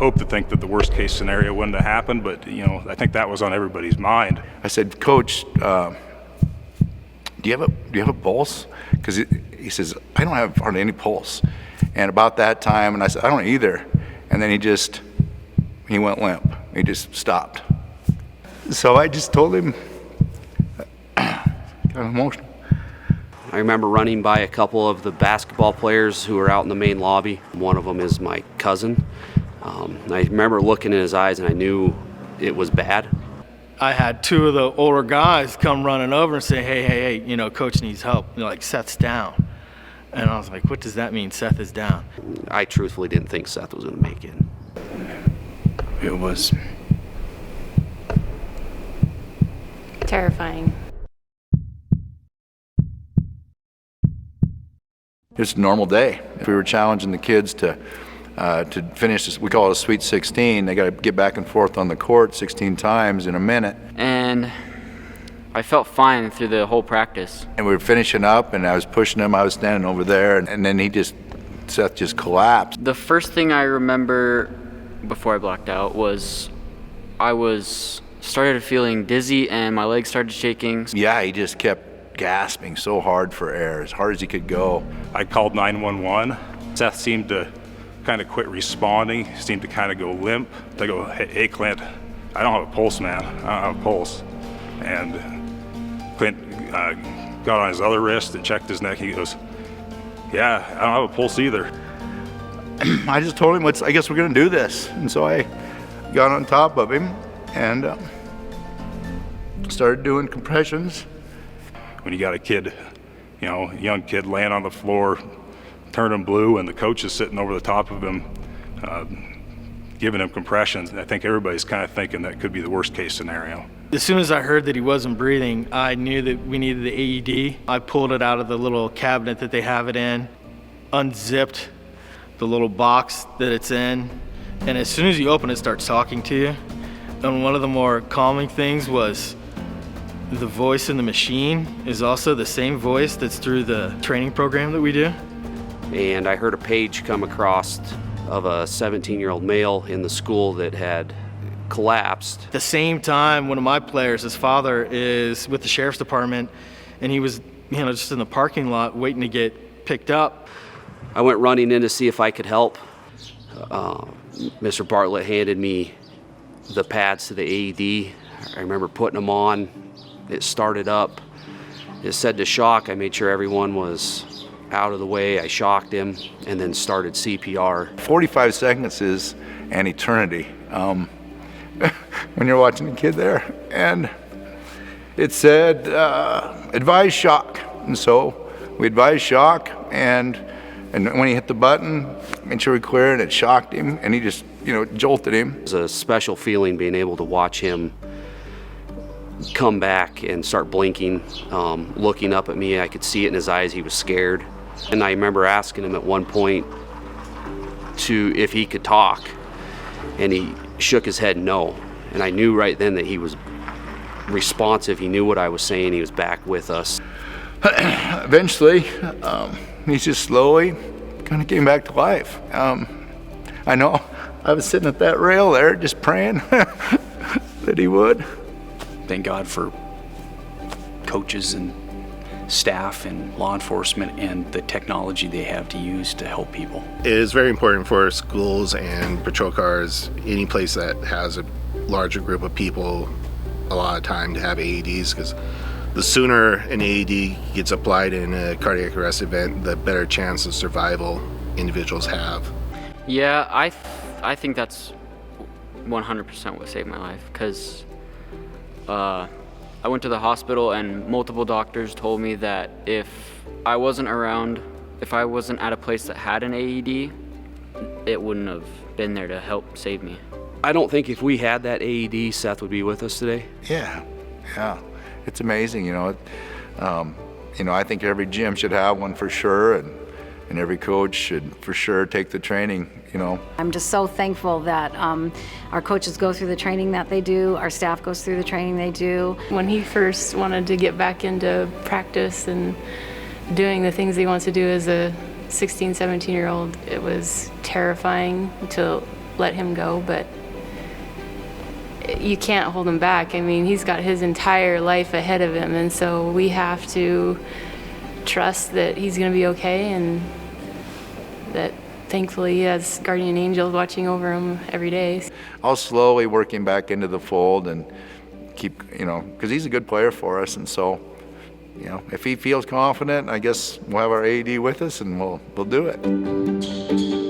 hope to think that the worst case scenario wouldn't have happened, but I think that was on everybody's mind. I said, Coach, do you have a pulse? Because he says, I don't have hardly any pulse. And about that time, and I said, I don't either. And then he went limp. He just stopped. So I just told him, got emotional. I remember running by a couple of the basketball players who were out in the main lobby. One of them is my cousin. I remember looking in his eyes and I knew it was bad. I had two of the older guys come running over and say, hey, Coach needs help. Like, Seth's down. And I was like, what does that mean, Seth is down? I truthfully didn't think Seth was going to make it. It was terrifying. It's a normal day. If we were challenging the kids to finish this, we call it a Sweet 16. They got to get back and forth on the court 16 times in a minute. And I felt fine through the whole practice. And we were finishing up, and I was pushing him. I was standing over there, and then Seth just collapsed. The first thing I remember before I blacked out was started feeling dizzy and my legs started shaking. Yeah, he just kept gasping so hard for air, as hard as he could go. I called 911. Seth seemed to kind of quit responding. He seemed to kind of go limp. I go, hey Clint, I don't have a pulse, man. I don't have a pulse. And Clint got on his other wrist and checked his neck. He goes, yeah, I don't have a pulse either. I just told him, I guess we're going to do this. And so I got on top of him and started doing compressions. When you got a kid, a young kid laying on the floor, turning blue, and the coach is sitting over the top of him, giving him compressions, and I think everybody's kind of thinking that could be the worst case scenario. As soon as I heard that he wasn't breathing, I knew that we needed the AED. I pulled it out of the little cabinet that they have it in, unzipped the little box that it's in, and as soon as you open it, it starts talking to you. And one of the more calming things was the voice in the machine is also the same voice that's through the training program that we do. And I heard a page come across of a 17-year-old male in the school that had collapsed. At the same time, one of my players, his father, is with the sheriff's department, and he was, just in the parking lot waiting to get picked up. I went running in to see if I could help. Mr. Bartlett handed me the pads to the AED. I remember putting them on. It started up. It said to shock. I made sure everyone was out of the way. I shocked him and then started CPR. 45 seconds is an eternity when you're watching a kid there. And it said, advise shock. And so we advised shock, and when he hit the button, made sure we cleared, and it shocked him, and he just, jolted him. It was a special feeling being able to watch him come back and start blinking, looking up at me. I could see it in his eyes. He was scared. And I remember asking him at one point if he could talk, and he shook his head no. And I knew right then that he was responsive. He knew what I was saying. He was back with us. Eventually, he's just slowly kind of came back to life. I know I was sitting at that rail there just praying that he would. Thank God for coaches and staff and law enforcement and the technology they have to use to help people. It is very important for schools and patrol cars, any place that has a larger group of people, a lot of time to have AEDs, because the sooner an AED gets applied in a cardiac arrest event, the better chance of survival individuals have. Yeah, I think that's 100% what saved my life, because I went to the hospital and multiple doctors told me that if I wasn't at a place that had an AED, it wouldn't have been there to help save me. I don't think if we had that AED, Seth would be with us today. Yeah. It's amazing, I think every gym should have one for sure, and every coach should for sure take the training, I'm just so thankful that our coaches go through the training that they do, our staff goes through the training they do. When he first wanted to get back into practice and doing the things he wants to do as a 16, 17-year-old, it was terrifying to let him go, but you can't hold him back. I mean, he's got his entire life ahead of him, and so we have to trust that he's going to be okay, and that thankfully he has guardian angels watching over him every day. I'll slowly work him back into the fold and keep, because he's a good player for us, and so, if he feels confident, I guess we'll have our AED with us and we'll do it.